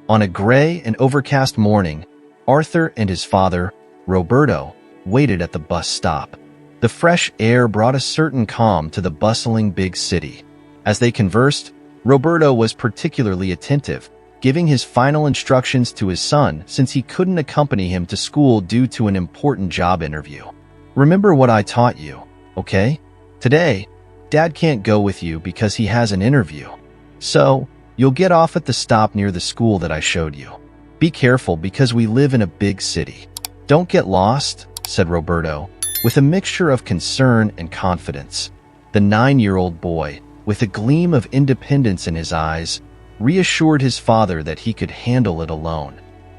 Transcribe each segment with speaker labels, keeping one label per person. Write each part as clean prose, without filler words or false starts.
Speaker 1: On a gray and overcast morning, Arthur and his father, Roberto, waited at the bus stop. The fresh air brought a certain calm to the bustling big city. As they conversed, Roberto was particularly attentive, giving his final instructions to his son since he couldn't accompany him to school due to an important job interview. "Remember what I taught you, okay? Today, Dad can't go with you because he has an interview. So, you'll get off at the stop near the school that I showed you. Be careful because we live in a big city. Don't get lost," said Roberto, with a mixture of concern and confidence. The 9-year-old boy, with a gleam of independence in his eyes, reassured his father that he could handle it alone.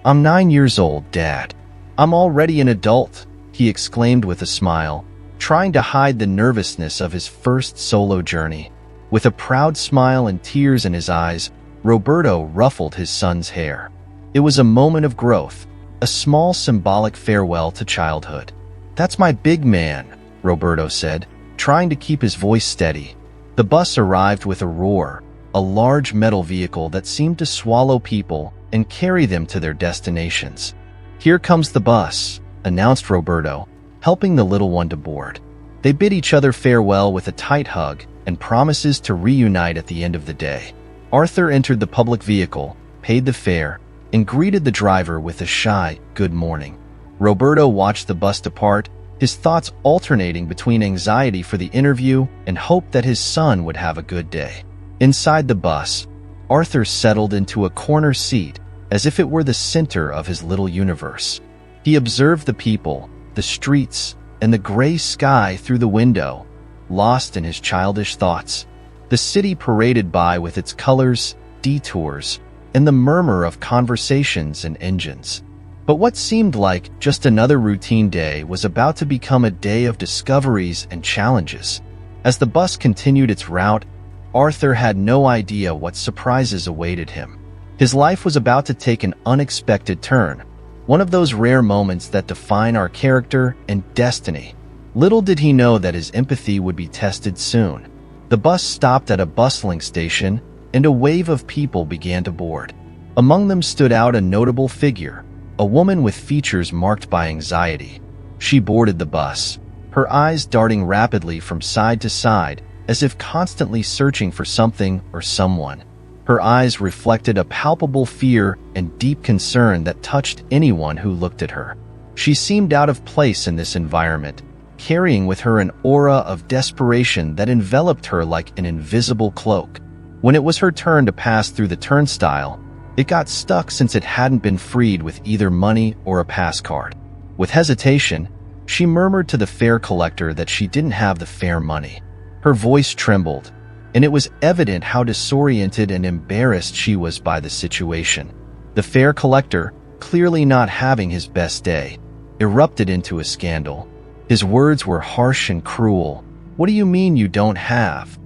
Speaker 1: "I'm 9 years old, Dad. I'm already an adult," he exclaimed with a smile, trying to hide the nervousness of his first solo journey. With a proud smile and tears in his eyes, Roberto ruffled his son's hair. It was a moment of growth, a small symbolic farewell to childhood. "That's my big man," Roberto said, trying to keep his voice steady. The bus arrived with a roar, a large metal vehicle that seemed to swallow people and carry them to their destinations. "Here comes the bus," announced Roberto, helping the little one to board. They bid each other farewell with a tight hug and promises to reunite at the end of the day. Arthur entered the public vehicle, paid the fare, and greeted the driver with a shy "good morning." Roberto watched the bus depart, his thoughts alternating between anxiety for the interview and hope that his son would have a good day. Inside the bus, Arthur settled into a corner seat as if it were the center of his little universe. He observed the people, the streets, and the gray sky through the window, lost in his childish thoughts. The city paraded by with its colors, detours, and the murmur of conversations and engines. But what seemed like just another routine day was about to become a day of discoveries and challenges. As the bus continued its route, Arthur had no idea what surprises awaited him. His life was about to take an unexpected turn, one of those rare moments that define our character and destiny. Little did he know that his empathy would be tested soon. The bus stopped at a bustling station, and a wave of people began to board. Among them stood out a notable figure, a woman with features marked by anxiety. She boarded the bus, her eyes darting rapidly from side to side, as if constantly searching for something or someone. Her eyes reflected a palpable fear and deep concern that touched anyone who looked at her. She seemed out of place in this environment, carrying with her an aura of desperation that enveloped her like an invisible cloak. When it was her turn to pass through the turnstile, it got stuck since it hadn't been freed with either money or a pass card. With hesitation, she murmured to the fare collector that she didn't have the fare money. Her voice trembled, and it was evident how disoriented and embarrassed she was by the situation. The fare collector, clearly not having his best day, erupted into a scandal. His words were harsh and cruel. "What do you mean you don't have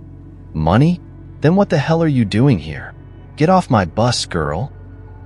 Speaker 1: money? Then what the hell are you doing here? Get off my bus, girl."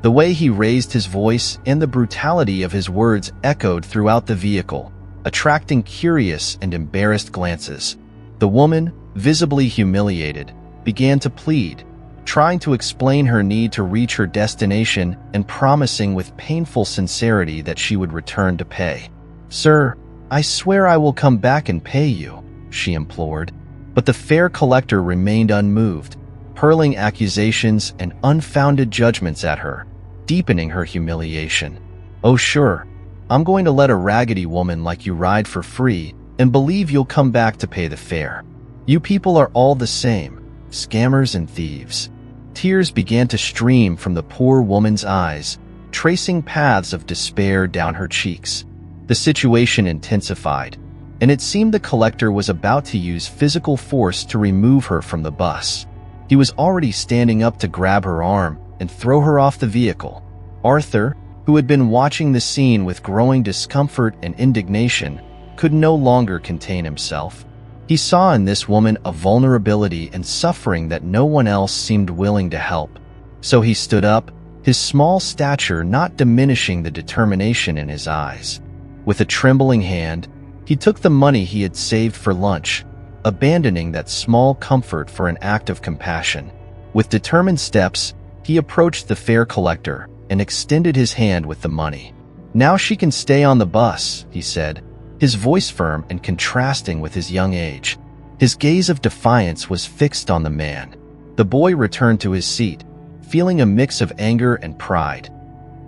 Speaker 1: The way he raised his voice and the brutality of his words echoed throughout the vehicle, attracting curious and embarrassed glances. The woman, visibly humiliated, began to plead, trying to explain her need to reach her destination and promising with painful sincerity that she would return to pay. "Sir, I swear I will come back and pay you," she implored. But the fare collector remained unmoved, hurling accusations and unfounded judgments at her, deepening her humiliation. "Oh sure, I'm going to let a raggedy woman like you ride for free and believe you'll come back to pay the fare. You people are all the same, scammers and thieves." Tears began to stream from the poor woman's eyes, tracing paths of despair down her cheeks. The situation intensified, and it seemed the collector was about to use physical force to remove her from the bus. He was already standing up to grab her arm and throw her off the vehicle. Arthur, who had been watching the scene with growing discomfort and indignation, could no longer contain himself. He saw in this woman a vulnerability and suffering that no one else seemed willing to help. So he stood up, his small stature not diminishing the determination in his eyes. With a trembling hand, he took the money he had saved for lunch, abandoning that small comfort for an act of compassion. With determined steps, He approached the fare collector and extended his hand with the money. "Now she can stay on the bus," he said, his voice firm and contrasting with his young age. His gaze of defiance was fixed on the man. The boy returned to his seat, feeling a mix of anger and pride.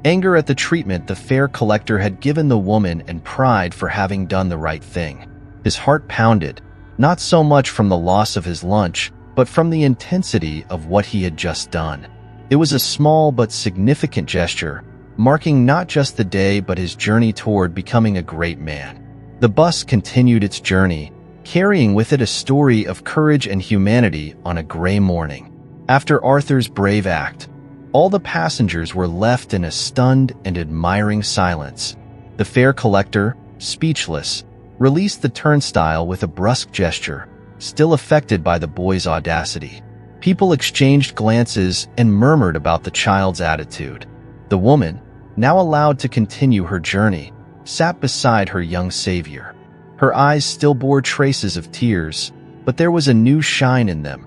Speaker 1: Anger at the treatment the fare collector had given the woman and pride for having done the right thing. His heart pounded, not so much from the loss of his lunch, but from the intensity of what he had just done. It was a small but significant gesture, marking not just the day but his journey toward becoming a great man. The bus continued its journey, carrying with it a story of courage and humanity on a gray morning. After Arthur's brave act, all the passengers were left in a stunned and admiring silence. The fare collector, speechless, released the turnstile with a brusque gesture, still affected by the boy's audacity. People exchanged glances and murmured about the child's attitude. The woman, now allowed to continue her journey, sat beside her young savior. Her eyes still bore traces of tears, but there was a new shine in them,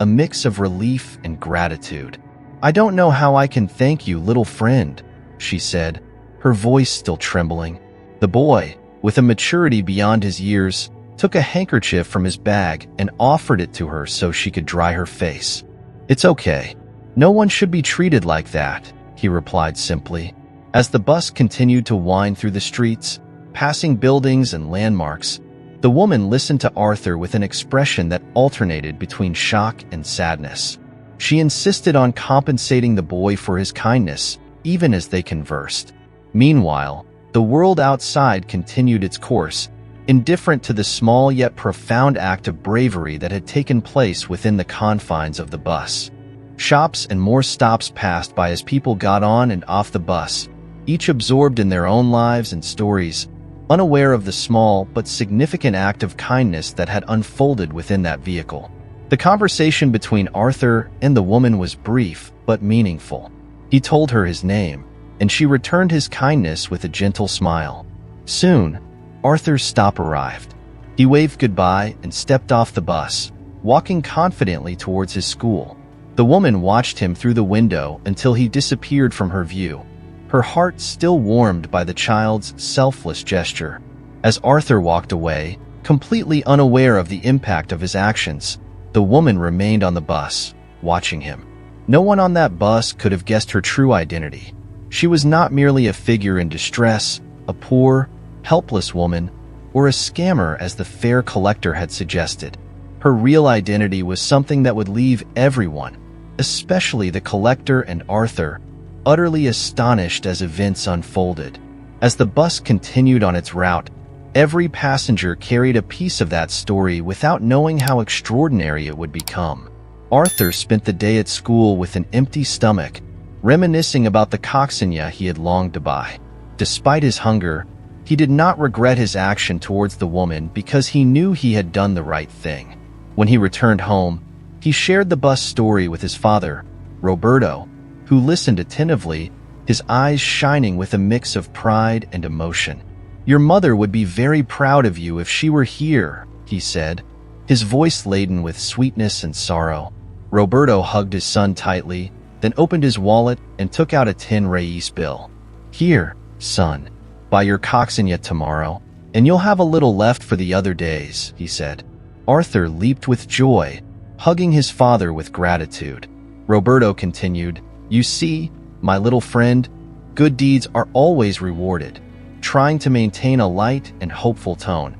Speaker 1: a mix of relief and gratitude. "I don't know how I can thank you, little friend," she said, her voice still trembling. The boy, with a maturity beyond his years, took a handkerchief from his bag and offered it to her so she could dry her face. "It's okay. No one should be treated like that," he replied simply. As the bus continued to wind through the streets, passing buildings and landmarks, the woman listened to Arthur with an expression that alternated between shock and sadness. She insisted on compensating the boy for his kindness, even as they conversed. Meanwhile, the world outside continued its course, indifferent to the small yet profound act of bravery that had taken place within the confines of the bus. Shops and more stops passed by as people got on and off the bus, each absorbed in their own lives and stories, unaware of the small but significant act of kindness that had unfolded within that vehicle. The conversation between Arthur and the woman was brief but meaningful. He told her his name, and she returned his kindness with a gentle smile. Soon, Arthur's stop arrived. He waved goodbye and stepped off the bus, walking confidently towards his school. The woman watched him through the window until he disappeared from her view, her heart still warmed by the child's selfless gesture. As Arthur walked away, completely unaware of the impact of his actions, the woman remained on the bus, watching him. No one on that bus could have guessed her true identity. She was not merely a figure in distress, a poor, helpless woman, or a scammer as the fare collector had suggested. Her real identity was something that would leave everyone, especially the collector and Arthur, utterly astonished as events unfolded. As the bus continued on its route, every passenger carried a piece of that story without knowing how extraordinary it would become. Arthur spent the day at school with an empty stomach, reminiscing about the coccinelle he had longed to buy. Despite his hunger, he did not regret his action towards the woman because he knew he had done the right thing. When he returned home, he shared the bus story with his father, Roberto, who listened attentively, his eyes shining with a mix of pride and emotion. "Your mother would be very proud of you if she were here," he said, his voice laden with sweetness and sorrow. Roberto hugged his son tightly, then opened his wallet and took out a 10 reis bill. "Here, son, buy your coccinelle tomorrow, and you'll have a little left for the other days," he said. Arthur leaped with joy, hugging his father with gratitude. Roberto continued, "You see, my little friend, good deeds are always rewarded," trying to maintain a light and hopeful tone,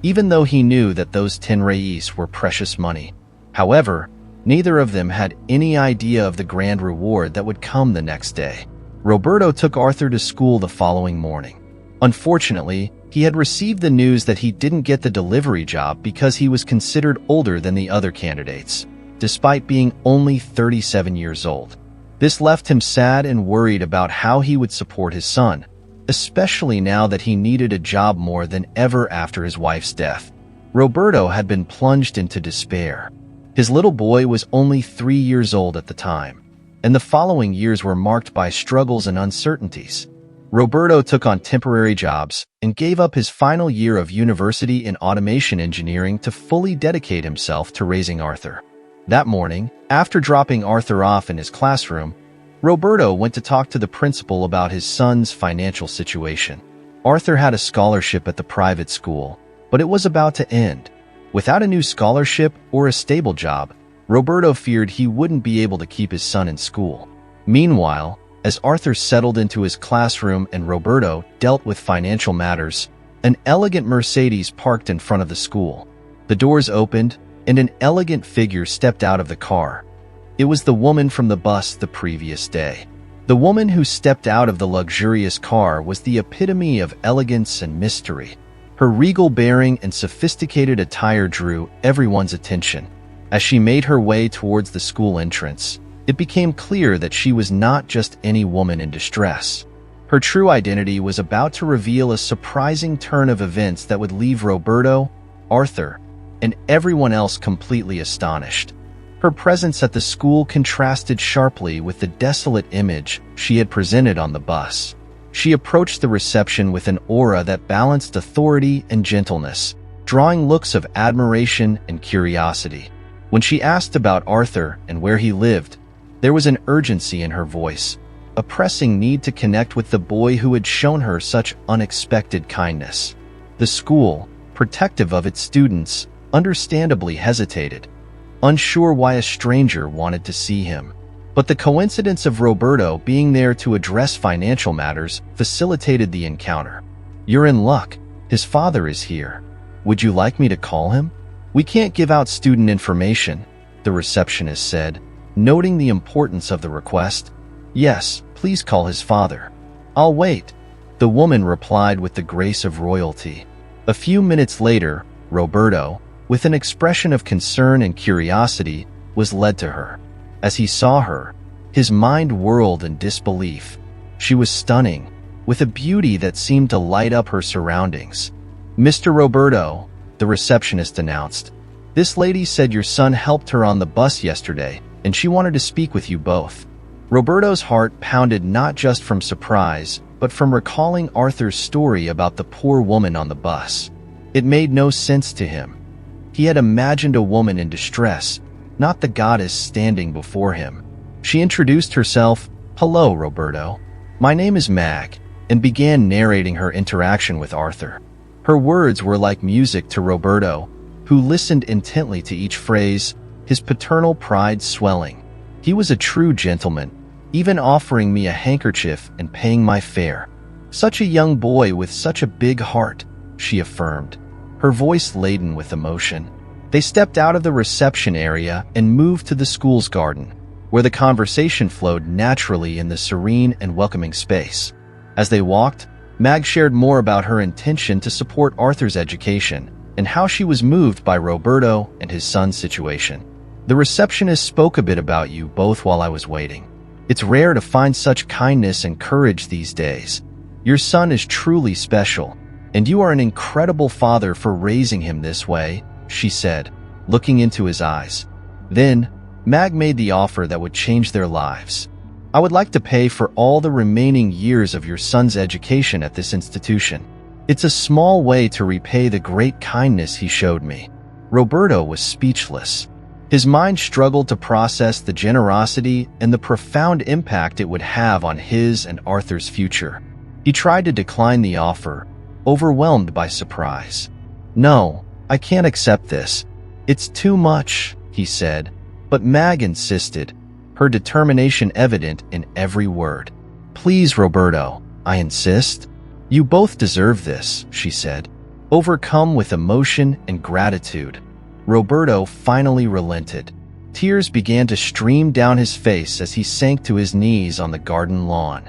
Speaker 1: even though he knew that those 10 reis were precious money. However, neither of them had any idea of the grand reward that would come the next day. Roberto took Arthur to school the following morning. Unfortunately, he had received the news that he didn't get the delivery job because he was considered older than the other candidates, despite being only 37 years old. This left him sad and worried about how he would support his son, especially now that he needed a job more than ever after his wife's death. Roberto had been plunged into despair. His little boy was only 3 years old at the time, and the following years were marked by struggles and uncertainties. Roberto took on temporary jobs and gave up his final year of university in automation engineering to fully dedicate himself to raising Arthur. That morning, after dropping Arthur off in his classroom, Roberto went to talk to the principal about his son's financial situation. Arthur had a scholarship at the private school, but it was about to end. Without a new scholarship or a stable job, Roberto feared he wouldn't be able to keep his son in school. Meanwhile, as Arthur settled into his classroom and Roberto dealt with financial matters, an elegant Mercedes parked in front of the school. The doors opened, and an elegant figure stepped out of the car. It was the woman from the bus the previous day. The woman who stepped out of the luxurious car was the epitome of elegance and mystery. Her regal bearing and sophisticated attire drew everyone's attention. As she made her way towards the school entrance, it became clear that she was not just any woman in distress. Her true identity was about to reveal a surprising turn of events that would leave Roberto, Arthur, and everyone else completely astonished. Her presence at the school contrasted sharply with the desolate image she had presented on the bus. She approached the reception with an aura that balanced authority and gentleness, drawing looks of admiration and curiosity. When she asked about Arthur and where he lived, there was an urgency in her voice, a pressing need to connect with the boy who had shown her such unexpected kindness. The school, protective of its students, understandably hesitated, unsure why a stranger wanted to see him. But the coincidence of Roberto being there to address financial matters facilitated the encounter. "You're in luck. His father is here. Would you like me to call him?" "We can't give out student information," the receptionist said, noting the importance of the request. "Yes, please call his father." "I'll wait," the woman replied with the grace of royalty. A few minutes later, Roberto, with an expression of concern and curiosity, was led to her. As he saw her, his mind whirled in disbelief. She was stunning, with a beauty that seemed to light up her surroundings. "Mr. Roberto," the receptionist announced, "this lady said your son helped her on the bus yesterday, and she wanted to speak with you both." Roberto's heart pounded not just from surprise, but from recalling Arthur's story about the poor woman on the bus. It made no sense to him. He had imagined a woman in distress, not the goddess standing before him. She introduced herself. "Hello, Roberto. My name is Mag," and began narrating her interaction with Arthur. Her words were like music to Roberto, who listened intently to each phrase, his paternal pride swelling. "He was a true gentleman, even offering me a handkerchief and paying my fare. Such a young boy with such a big heart," she affirmed, her voice laden with emotion. They stepped out of the reception area and moved to the school's garden, where the conversation flowed naturally in the serene and welcoming space. As they walked, Mag shared more about her intention to support Arthur's education and how she was moved by Roberto and his son's situation. "The receptionist spoke a bit about you both while I was waiting. It's rare to find such kindness and courage these days. Your son is truly special, and you are an incredible father for raising him this way," she said, looking into his eyes. Then, Mag made the offer that would change their lives. "I would like to pay for all the remaining years of your son's education at this institution. It's a small way to repay the great kindness he showed me." Roberto was speechless. His mind struggled to process the generosity and the profound impact it would have on his and Arthur's future. He tried to decline the offer, overwhelmed by surprise. "No, I can't accept this. It's too much," he said, but Mag insisted, her determination evident in every word. "Please, Roberto, I insist. You both deserve this," she said, overcome with emotion and gratitude. Roberto finally relented. Tears began to stream down his face as he sank to his knees on the garden lawn.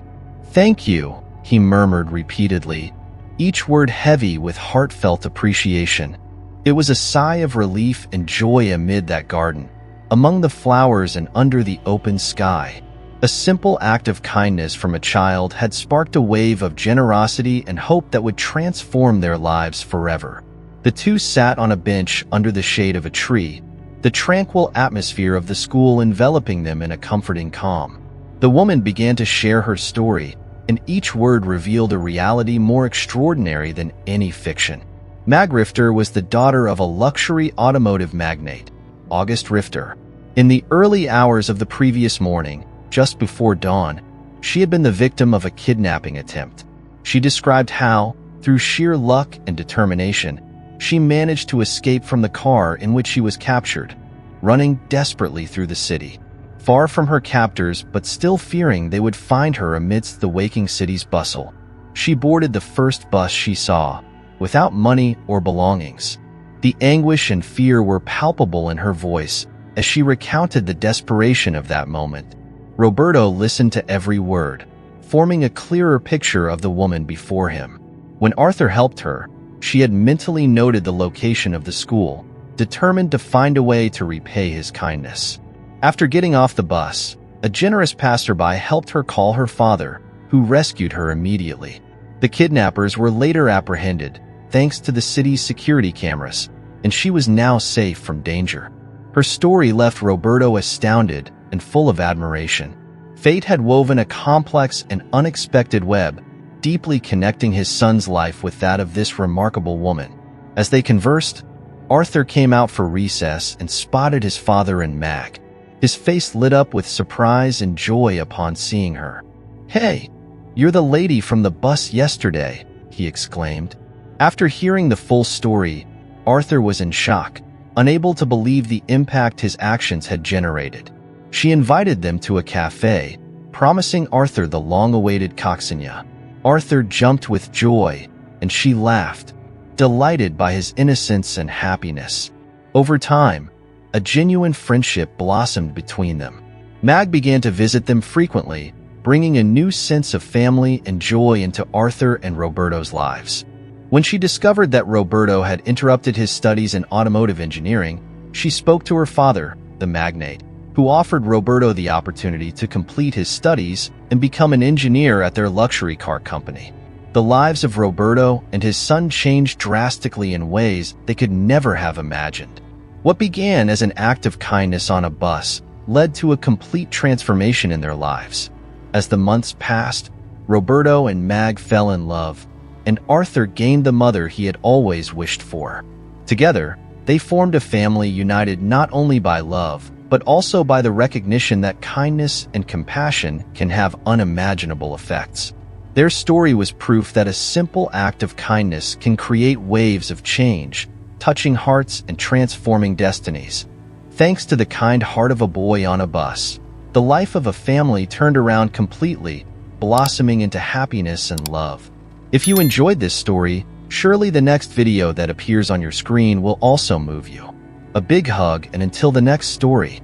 Speaker 1: "Thank you," he murmured repeatedly, each word heavy with heartfelt appreciation. It was a sigh of relief and joy amid that garden, among the flowers and under the open sky. A simple act of kindness from a child had sparked a wave of generosity and hope that would transform their lives forever. The two sat on a bench under the shade of a tree, the tranquil atmosphere of the school enveloping them in a comforting calm. The woman began to share her story, and each word revealed a reality more extraordinary than any fiction. Mag Rifter was the daughter of a luxury automotive magnate, August Rifter. In the early hours of the previous morning, just before dawn, she had been the victim of a kidnapping attempt. She described how, through sheer luck and determination, she managed to escape from the car in which she was captured, running desperately through the city, far from her captors but still fearing they would find her amidst the waking city's bustle. She boarded the first bus she saw, without money or belongings. The anguish and fear were palpable in her voice as she recounted the desperation of that moment. Roberto listened to every word, forming a clearer picture of the woman before him. When Arthur helped her, she had mentally noted the location of the school, determined to find a way to repay his kindness. After getting off the bus, a generous passerby helped her call her father, who rescued her immediately. The kidnappers were later apprehended, thanks to the city's security cameras, and she was now safe from danger. Her story left Roberto astounded and full of admiration. Fate had woven a complex and unexpected web, deeply connecting his son's life with that of this remarkable woman. As they conversed, Arthur came out for recess and spotted his father and Mag. His face lit up with surprise and joy upon seeing her. "Hey, you're the lady from the bus yesterday," he exclaimed. After hearing the full story, Arthur was in shock, unable to believe the impact his actions had generated. She invited them to a cafe, promising Arthur the long-awaited coxinia. Arthur jumped with joy, and she laughed, delighted by his innocence and happiness. Over time, a genuine friendship blossomed between them. Mag began to visit them frequently, bringing a new sense of family and joy into Arthur and Roberto's lives. When she discovered that Roberto had interrupted his studies in automotive engineering, she spoke to her father, the magnate, who offered Roberto the opportunity to complete his studies and become an engineer at their luxury car company. The lives of Roberto and his son changed drastically in ways they could never have imagined. What began as an act of kindness on a bus led to a complete transformation in their lives. As the months passed, Roberto and Mag fell in love, and Arthur gained the mother he had always wished for. Together, they formed a family united not only by love, but also by the recognition that kindness and compassion can have unimaginable effects. Their story was proof that a simple act of kindness can create waves of change, touching hearts and transforming destinies. Thanks to the kind heart of a boy on a bus, the life of a family turned around completely, blossoming into happiness and love. If you enjoyed this story, surely the next video that appears on your screen will also move you. A big hug, and until the next story.